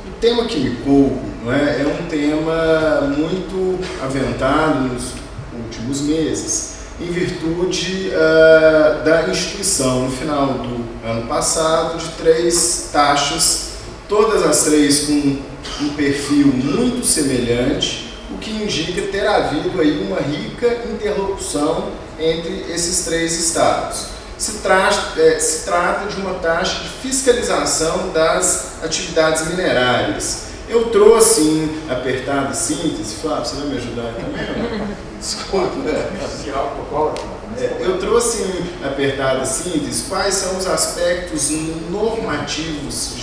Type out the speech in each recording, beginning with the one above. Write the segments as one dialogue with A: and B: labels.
A: O tema químico, não é um tema muito aventado nos últimos meses, em virtude da instituição, no final do ano passado, de 3 taxas, todas as 3 com um perfil muito semelhante, o que indica ter havido aí uma rica interlocução entre esses 3 estados. Se trata de uma taxa de fiscalização das atividades minerárias. Eu trouxe em apertada síntese, Flávio, você vai me ajudar também? Desculpa. Eu trouxe em apertada síntese quais são os aspectos normativos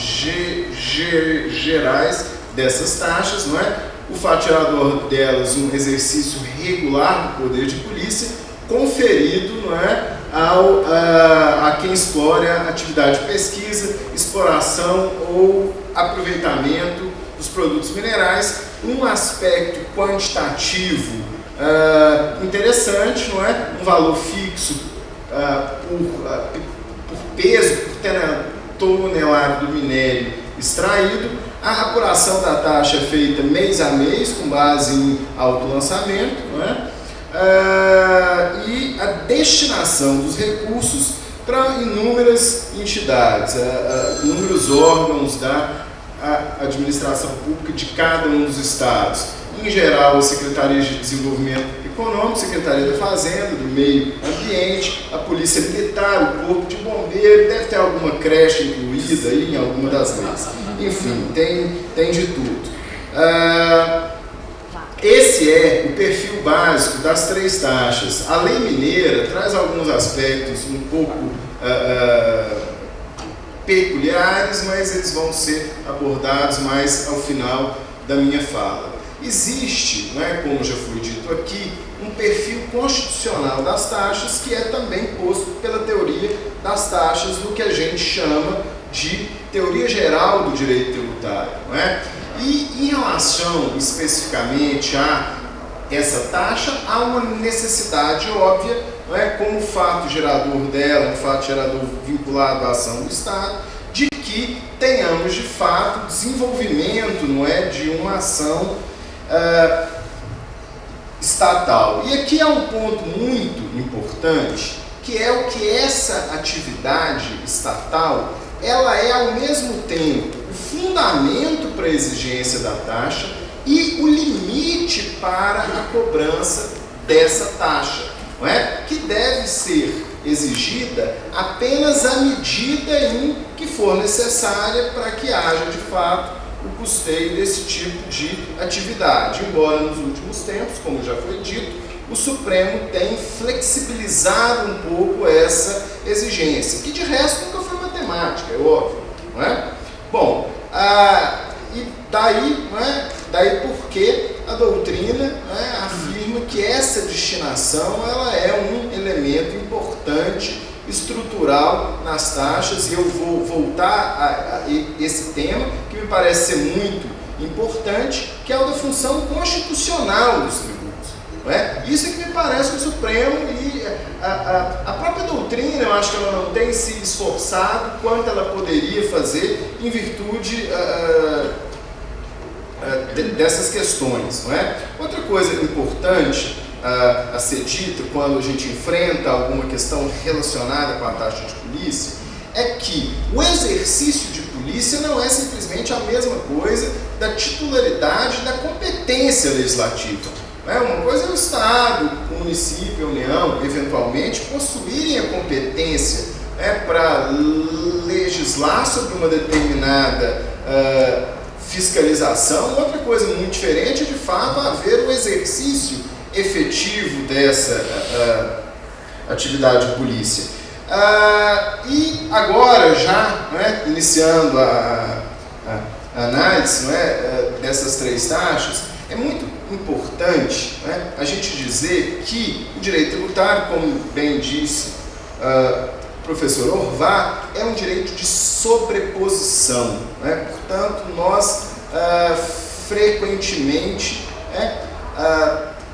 A: gerais dessas taxas, não é? O fato gerador delas, um exercício regular do poder de polícia, conferido, não é, a quem explora a atividade de pesquisa, exploração ou aproveitamento dos produtos minerais, um aspecto quantitativo interessante, não é? Um valor fixo por peso, por tonelada do minério extraído, a apuração da taxa é feita mês a mês, com base em autolançamento, não é? E a destinação dos recursos para inúmeras entidades, inúmeros órgãos da administração pública de cada um dos estados. Em geral, a Secretaria de Desenvolvimento Econômico, Secretaria da Fazenda, do Meio Ambiente, a Polícia Militar, o Corpo de Bombeiro, deve ter alguma creche incluída aí em alguma das leis. Enfim, tem de tudo. Esse é o perfil básico das 3 taxas. A lei mineira traz alguns aspectos um pouco peculiares, mas eles vão ser abordados mais ao final da minha fala. Existe, não é, como já foi dito aqui, um perfil constitucional das taxas que é também posto pela teoria das taxas, no que a gente chama de teoria geral do direito tributário, não é? E em relação especificamente a essa taxa, há uma necessidade óbvia, não é, como fato gerador dela, um fato gerador vinculado à ação do Estado, de que tenhamos de fato desenvolvimento, não é, de uma ação estatal. E aqui há um ponto muito importante, que é o que essa atividade estatal, ela é ao mesmo tempo o fundamento para a exigência da taxa e o limite para a cobrança dessa taxa, não é? Que deve ser exigida apenas à medida em que for necessária para que haja de fato o custeio desse tipo de atividade. Embora nos últimos tempos, como já foi dito, o Supremo tem flexibilizado um pouco essa exigência, que de resto nunca foi matemática, é óbvio, não é? Bom, e daí, não é? Daí porque a doutrina, não é, afirma que essa destinação ela é um elemento importante, estrutural nas taxas, e eu vou voltar a esse tema, que me parece ser muito importante, que é o da função constitucional dos tributos. Não é? Isso é que me parece que o Supremo e a própria doutrina, eu acho que ela não tem se esforçado quanto ela poderia fazer em virtude dessas questões. Não é? Outra coisa importante a ser dita quando a gente enfrenta alguma questão relacionada com a taxa de polícia é que o exercício de polícia não é simplesmente a mesma coisa da titularidade da competência legislativa. Não é? Uma coisa é o Estado, o município, a União, eventualmente, possuírem a competência, para legislar sobre uma determinada fiscalização. Outra coisa muito diferente é, de fato, haver o exercício efetivo dessa atividade de polícia. E agora, já, iniciando a análise, dessas 3 taxas, é muito importante, a gente dizer que o direito tributário, como bem disse o professor Orvá, é um direito de sobreposição. Portanto, nós frequentemente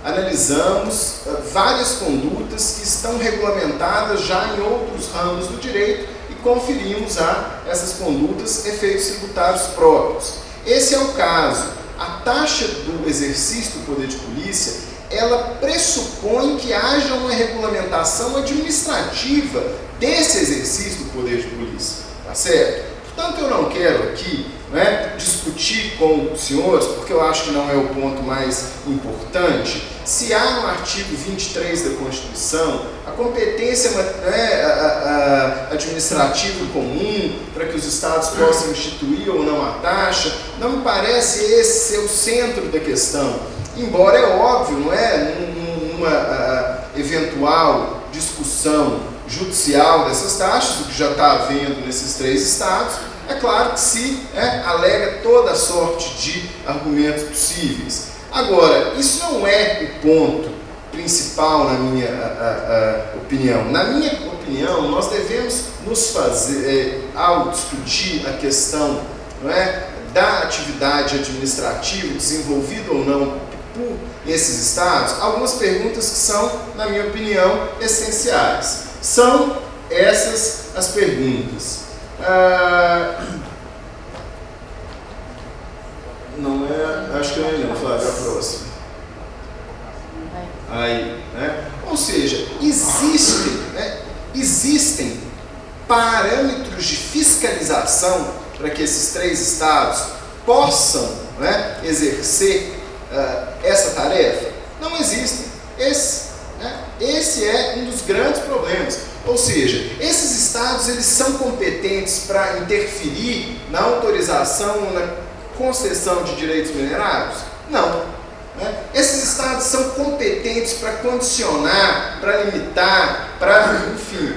A: analisamos várias condutas que estão regulamentadas já em outros ramos do direito e conferimos a essas condutas efeitos tributários próprios. Esse é o caso. A taxa do exercício do poder de polícia, ela pressupõe que haja uma regulamentação administrativa desse exercício do poder de polícia, tá certo? Portanto, eu não quero aqui, né, discutir com os senhores, porque eu acho que não é o ponto mais importante, se há no artigo 23 da Constituição a competência administrativa comum para que os estados possam instituir ou não a taxa. Não me parece esse ser o centro da questão, embora é óbvio, não é, numa eventual discussão judicial dessas taxas, o que já está havendo nesses 3 estados, é claro que se alega toda a sorte de argumentos possíveis. Agora, isso não é o ponto principal na minha opinião. Na minha opinião, nós devemos nos fazer, ao discutir a questão, não é, da atividade administrativa desenvolvida ou não por esses estados, algumas perguntas que são, na minha opinião, essenciais. São essas as perguntas. Não é, acho que não, Flávio, a próxima. Aí, né? Ou seja, existem parâmetros de fiscalização para que esses 3 estados possam, né, exercer essa tarefa? Não existem. Esse é um dos grandes problemas. Ou seja, esses estados, eles são competentes para interferir na autorização ou na concessão de direitos minerários? Não. Esses estados são competentes para condicionar, para limitar, para, enfim,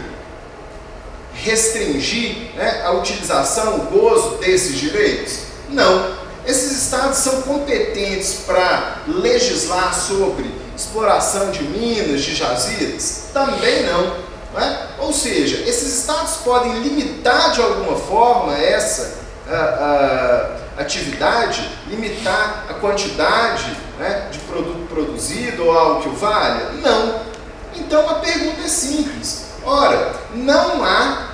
A: restringir, né, a utilização, o gozo desses direitos? Não. Esses estados são competentes para legislar sobre exploração de minas, de jazidas? Também não. Ou seja, esses estados podem limitar de alguma forma essa atividade, limitar a quantidade, né, de produto produzido ou algo que o valha? Não. Então a pergunta é simples. Ora, não há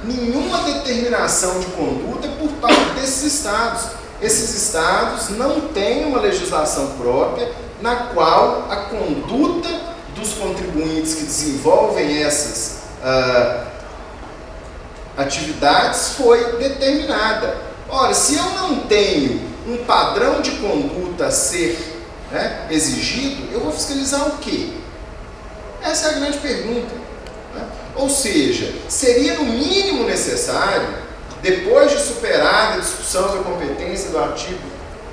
A: nenhuma determinação de conduta por parte desses estados. Esses estados não têm uma legislação própria na qual a conduta dos contribuintes que desenvolvem essas atividades foi determinada. Ora, se eu não tenho um padrão de conduta a ser, né, exigido, eu vou fiscalizar o quê? Essa é a grande pergunta. Ou seja, seria no mínimo necessário, depois de superada a discussão da competência do artigo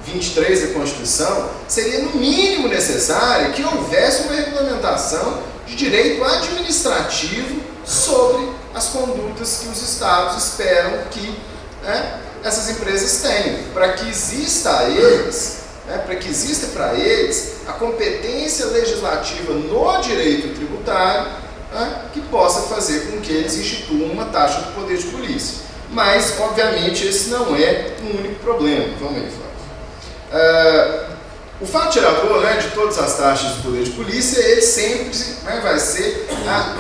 A: 23 da Constituição, seria no mínimo necessário que houvesse uma regulamentação de direito administrativo sobre as condutas que os estados esperam que, né, essas empresas tenham, para que exista a eles, né, para que exista para eles a competência legislativa no direito tributário, né, que possa fazer com que eles instituam uma taxa do poder de polícia. Mas, obviamente, esse não é o único problema. Vamos aí, Flávio. O fato gerador, né, de todas as taxas do poder de polícia, ele sempre, né, vai ser a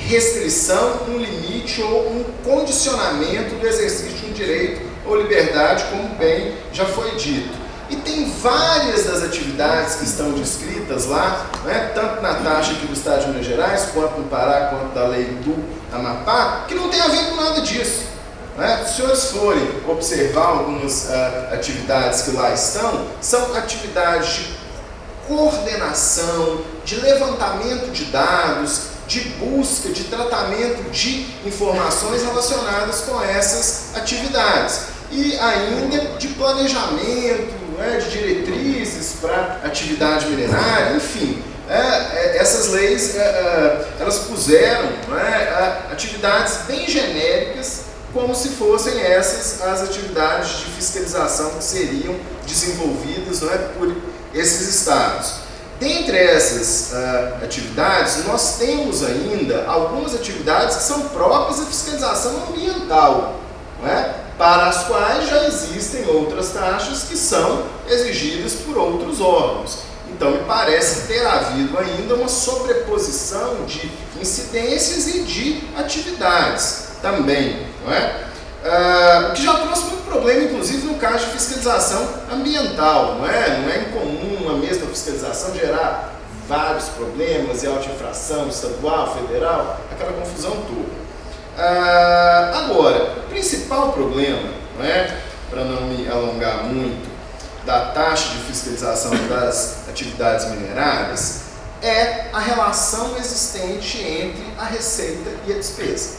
A: restrição, um limite ou um condicionamento do exercício de um direito ou liberdade, como bem já foi dito. E tem várias das atividades que estão descritas lá, né, tanto na taxa aqui do Estado de Minas Gerais, quanto no Pará, quanto da lei do Amapá, que não tem a ver com nada disso. Né? Se os senhores forem observar algumas atividades que lá estão, são atividades de coordenação, de levantamento de dados, de busca, de tratamento de informações relacionadas com essas atividades. E ainda de planejamento, né, de diretrizes para atividade minerária, enfim. Essas leis, elas puseram, né, atividades bem genéricas, como se fossem essas as atividades de fiscalização que seriam desenvolvidas, não é, por esses estados. Dentre essas atividades, nós temos ainda algumas atividades que são próprias da fiscalização ambiental, não é? Para as quais já existem outras taxas que são exigidas por outros órgãos. Então, me parece ter havido ainda uma sobreposição de incidências e de atividades também, não é? O que já trouxe muito problema, inclusive no caso de fiscalização ambiental, não é? Não é incomum a mesma fiscalização gerar vários problemas e auto-infração estadual, federal, aquela confusão toda. Agora, o principal problema, não é? Para não me alongar muito, da taxa de fiscalização das atividades mineradas é a relação existente entre a receita e a despesa,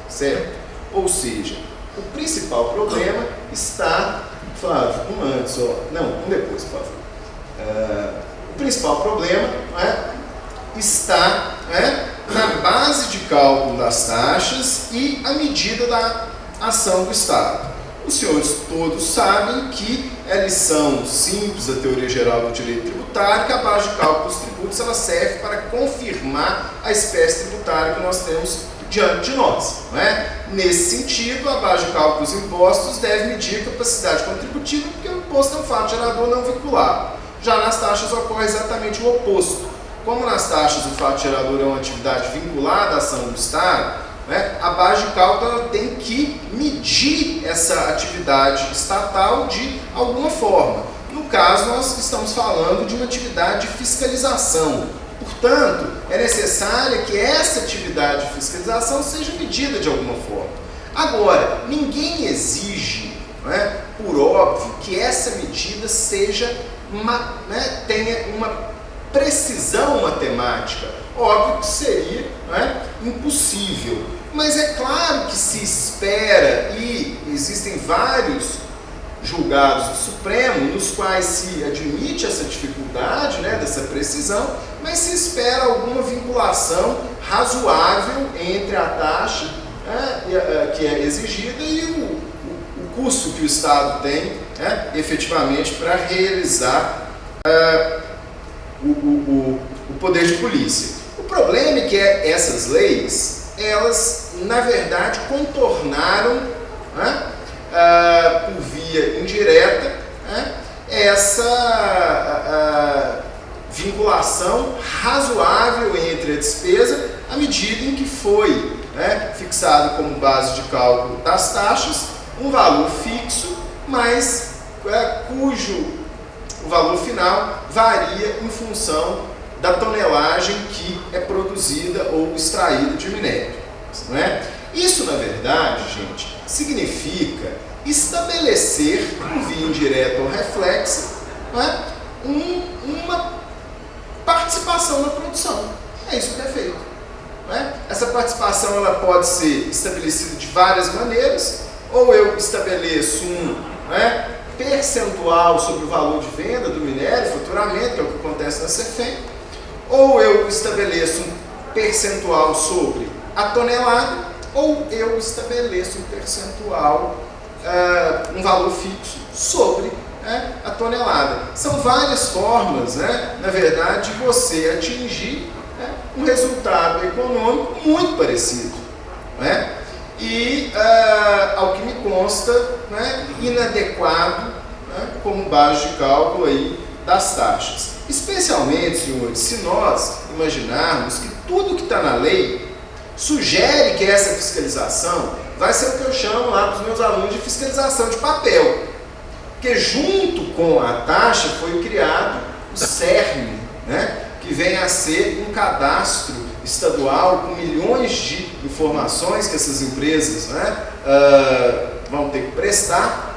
A: certo? Ou seja, o principal problema está, Flávio, um antes, um depois, por favor. O principal problema está na base de cálculo das taxas e a medida da ação do Estado. Os senhores todos sabem que é lição simples da teoria geral do direito tributário, que a base de cálculo dos tributos ela serve para confirmar a espécie tributária que nós temos diante de nós. Não é? Nesse sentido, a base de cálculo dos impostos deve medir a capacidade contributiva, porque o imposto é um fato gerador não vinculado. Já nas taxas ocorre exatamente o oposto. Como nas taxas o fato gerador é uma atividade vinculada à ação do Estado, a base de cálculo ela tem que medir essa atividade estatal de alguma forma. No caso, nós estamos falando de uma atividade de fiscalização. Portanto, é necessário que essa atividade de fiscalização seja medida de alguma forma. Agora, ninguém exige, por óbvio, que essa medida seja tenha uma precisão matemática. Óbvio que seria impossível. Mas é claro que se espera, e existem vários julgados do Supremo nos quais se admite essa dificuldade dessa precisão, mas se espera alguma vinculação razoável entre a taxa que é exigida e o custo que o Estado tem efetivamente para realizar o poder de polícia. O problema é que essas leis, elas, na verdade, contornaram, por via indireta, essa vinculação razoável entre a despesa à medida em que foi fixado como base de cálculo das taxas um valor fixo, mas cujo o valor final varia em função da tonelagem que é produzida ou extraída de minério. Não é? Isso, na verdade, gente, significa estabelecer, por via indireta ou reflexa, uma participação na produção. É isso que é feito. Essa participação ela pode ser estabelecida de várias maneiras, ou eu estabeleço um percentual sobre o valor de venda do minério, faturamento, que é o que acontece na CEFEM, ou eu estabeleço um percentual sobre a tonelada, ou eu estabeleço um percentual, um valor fixo sobre a tonelada. São várias formas, na verdade, de você atingir um resultado econômico muito parecido. E, ao que me consta, inadequado como base de cálculo aí das taxas. Especialmente, senhores, se nós imaginarmos que tudo que está na lei sugere que essa fiscalização vai ser o que eu chamo lá para os meus alunos de fiscalização de papel. Porque junto com a taxa foi criado o CERN, que vem a ser um cadastro estadual com milhões de informações que essas empresas vão ter que prestar,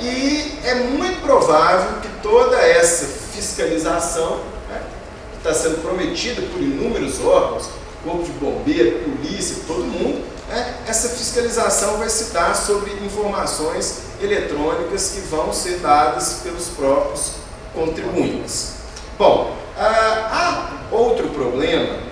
A: e é muito provável que toda essa fiscalização que está sendo prometida por inúmeros órgãos, corpo de bombeiro, polícia, todo mundo, essa fiscalização vai se dar sobre informações eletrônicas que vão ser dadas pelos próprios contribuintes. Bom, há outro problema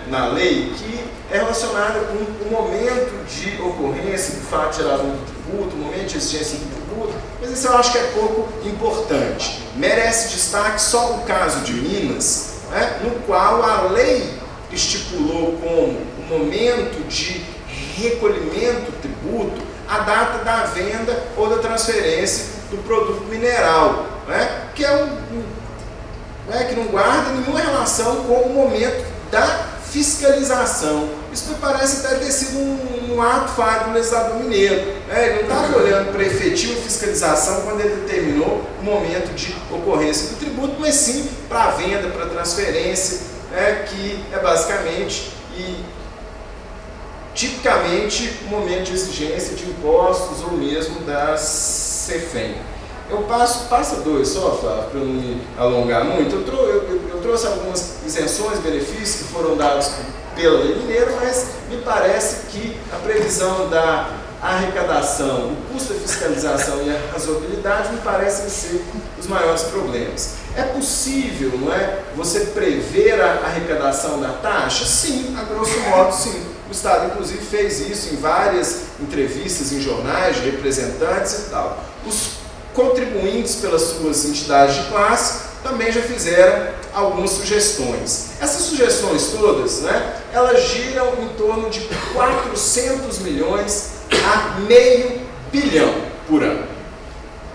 A: na lei que é relacionado com o momento de ocorrência do fato gerador do tributo, o momento de exigência do tributo, mas isso eu acho que é pouco importante. Merece destaque só o caso de Minas, no qual a lei estipulou como o momento de recolhimento do tributo a data da venda ou da transferência do produto mineral, que que não guarda nenhuma relação com o momento da fiscalização. Isso me parece até ter sido um ato falho do legislador mineiro. Ele não estava olhando para a efetiva fiscalização quando ele determinou o momento de ocorrência do tributo, mas sim para a venda, para a transferência, que é basicamente e tipicamente o momento de exigência de impostos ou mesmo da CEFEM. Eu passa dois só, Flávio, para não me alongar muito. Eu trouxe algumas isenções, benefícios que foram dados pela Lei Mineira, mas me parece que a previsão da arrecadação, o custo da fiscalização e a razoabilidade me parecem ser os maiores problemas. É possível, não é, você prever a arrecadação da taxa? Sim, a grosso modo, sim. O Estado, inclusive, fez isso em várias entrevistas em jornais de representantes e tal. Os contribuintes pelas suas entidades de classe também já fizeram algumas sugestões. Essas sugestões todas, né, elas giram em torno de 400 milhões a meio bilhão por ano,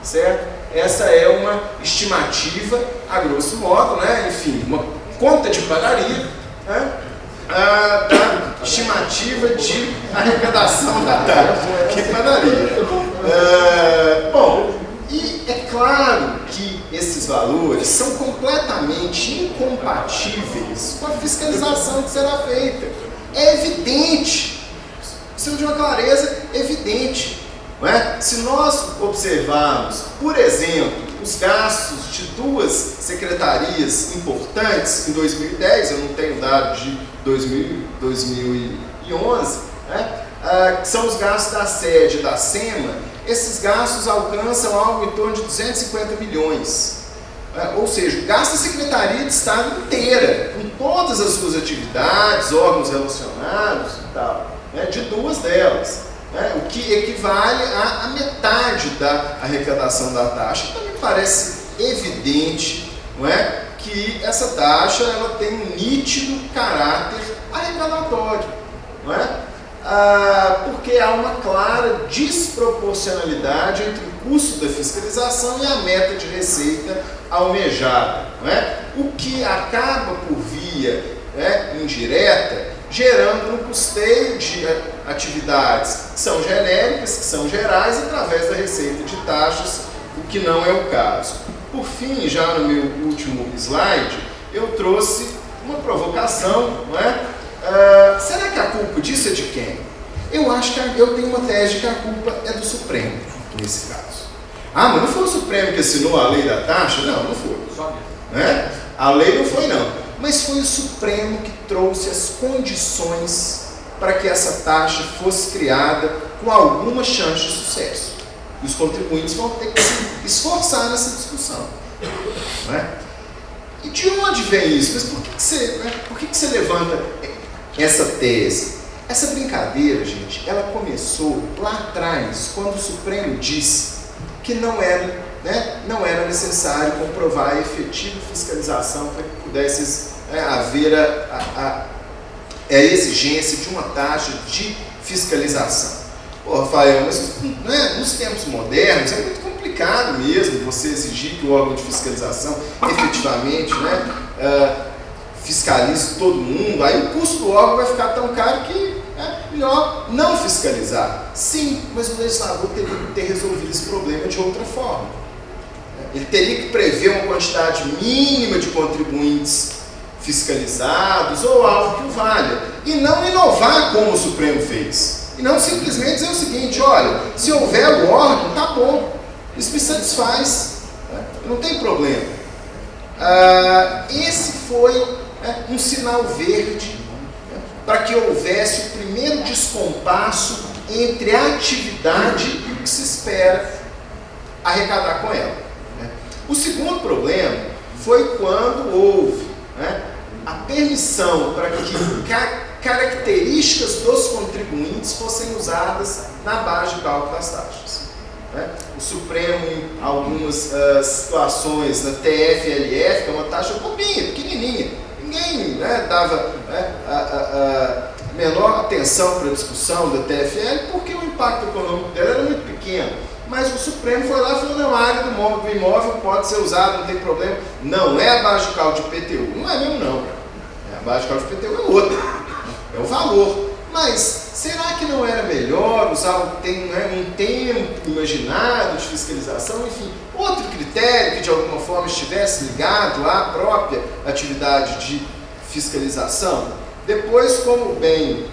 A: certo? Essa é uma estimativa, a grosso modo, né, enfim, uma conta de padaria, né, da estimativa de arrecadação da taxa. Que padaria. Bom, e é claro que esses valores são completamente incompatíveis com a fiscalização que será feita. É evidente, isso é de uma clareza evidente. Não é? Se nós observarmos, por exemplo, os gastos de duas secretarias importantes em 2010, eu não tenho dados de 2011, né? Que são os gastos da sede da SEMA, esses gastos alcançam algo em torno de 250 milhões. Ou seja, o gasto da Secretaria de Estado inteira, com todas as suas atividades, órgãos relacionados e tal, né, de duas delas, né, o que equivale a metade da arrecadação da taxa. Então, me parece evidente, não é, que essa taxa ela tem um nítido caráter arrecadatório, não é? Porque há uma clara desproporcionalidade entre o custo da fiscalização e a meta de receita almejada, não é? O que acaba por via, né, indireta, gerando um custeio de atividades que são genéricas, que são gerais, através da receita de taxas, o que não é o caso. Por fim, já no meu último slide, eu trouxe uma provocação, não é? Será que a culpa disso é de quem? Eu acho que eu tenho uma tese de que a culpa é do Supremo, nesse caso. Mas não foi o Supremo que assinou a lei da taxa? Não, não foi. Né? A lei não foi, não. Mas foi o Supremo que trouxe as condições para que essa taxa fosse criada com alguma chance de sucesso. E os contribuintes vão ter que se esforçar nessa discussão. Né? E de onde vem isso? Mas por que você levanta essa tese? Essa brincadeira, gente, ela começou lá atrás, quando o Supremo disse que não era necessário comprovar a efetiva fiscalização para que pudesse haver a exigência de uma taxa de fiscalização. Pô, Rafael, mas nos tempos modernos é muito complicado mesmo você exigir que o órgão de fiscalização efetivamente fiscalize todo mundo, aí o custo do órgão vai ficar tão caro que é melhor não fiscalizar. Sim, mas o legislador teria que ter resolvido esse problema de outra forma. Ele teria que prever uma quantidade mínima de contribuintes fiscalizados ou algo que o valha, e não inovar como o Supremo fez. E não simplesmente dizer o seguinte: olha, se houver o órgão, tá bom, isso me satisfaz, não tem problema. Esse foi um sinal verde para que houvesse o primeiro descompasso entre a atividade e o que se espera arrecadar com ela. O segundo problema foi quando houve a permissão para que características dos contribuintes fossem usadas na base de cálculo das taxas. O Supremo, em algumas situações, na TFLF, que é uma taxa bobinha, pequenininha, ninguém dava a menor atenção para a discussão da TFL, porque o impacto econômico dela era muito pequeno. Mas o Supremo foi lá e falou: não, a área do imóvel pode ser usada, não tem problema. Não é a base de cálculo de IPTU. Não é mesmo, não. A base de cálculo de IPTU é outra. É o valor. Mas será que não era melhor usar um tempo imaginado de fiscalização? Enfim, outro critério que de alguma forma estivesse ligado à própria atividade de fiscalização? Depois, como bem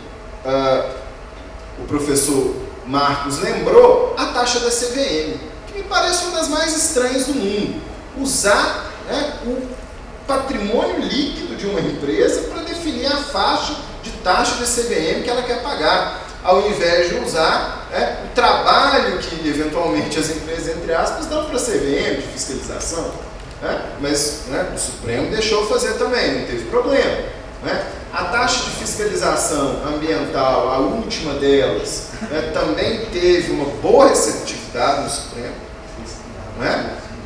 A: o professor Marcos lembrou, a taxa da CVM, que me parece uma das mais estranhas do mundo. Usar o patrimônio líquido de uma empresa para definir a faixa de taxa de CVM que ela quer pagar, ao invés de usar o trabalho que eventualmente as empresas, entre aspas, dão para a CVM de fiscalização. Mas o Supremo deixou fazer também, não teve problema. A taxa de fiscalização ambiental, a última delas, também teve uma boa receptividade no Supremo.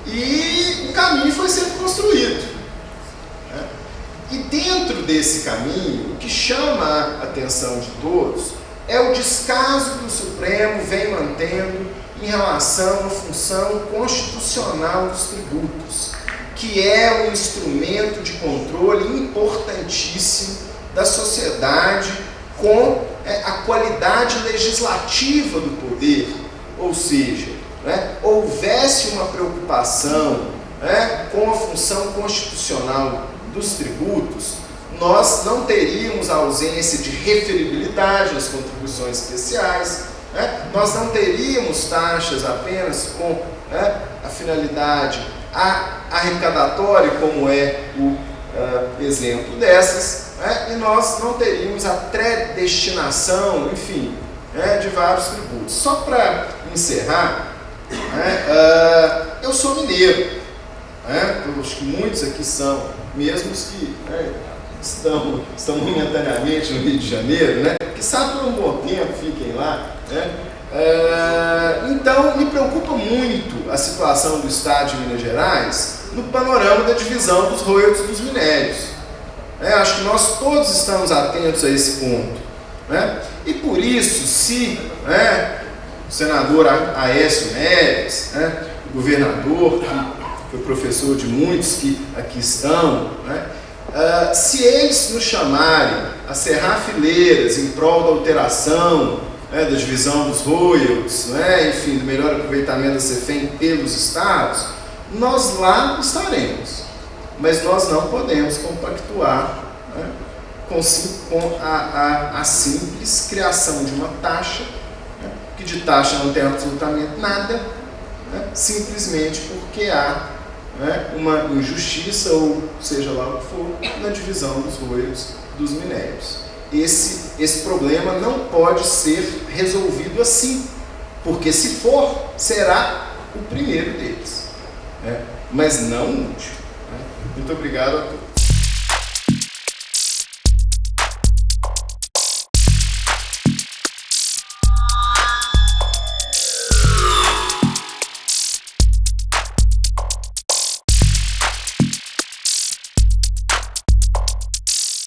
A: E o caminho foi sendo construído. E dentro desse caminho, o que chama a atenção de todos é o descaso que o Supremo vem mantendo em relação à função constitucional dos tributos, que é um instrumento de controle importantíssimo da sociedade com a qualidade legislativa do poder, ou seja, houvesse uma preocupação com a função constitucional dos tributos, nós não teríamos a ausência de referibilidade nas contribuições especiais, nós não teríamos taxas apenas com a finalidade arrecadatória, como é o exemplo dessas, e nós não teríamos a predestinação, enfim, de vários tributos. Só para encerrar, eu sou mineiro, acho que muitos aqui são, mesmo os que estão momentaneamente no Rio de Janeiro, que sabem por um bom tempo, fiquem lá. Então, me preocupa muito a situação do Estado de Minas Gerais no panorama da divisão dos royalties dos minérios. Acho que nós todos estamos atentos a esse ponto. E por isso, se o senador Aécio Neves, o governador, que foi professor de muitos que aqui estão, se eles nos chamarem a cerrar fileiras em prol da alteração da divisão dos royalties, enfim, do melhor aproveitamento da CEFEM pelos estados, nós lá estaremos. Mas nós não podemos compactuar com a simples criação de uma taxa, que de taxa não tem absolutamente nada, simplesmente porque há uma injustiça, ou seja lá o que for, na divisão dos royalties dos minérios. Esse problema não pode ser resolvido assim, porque se for, será o primeiro deles, mas não o último. Muito obrigado a todos.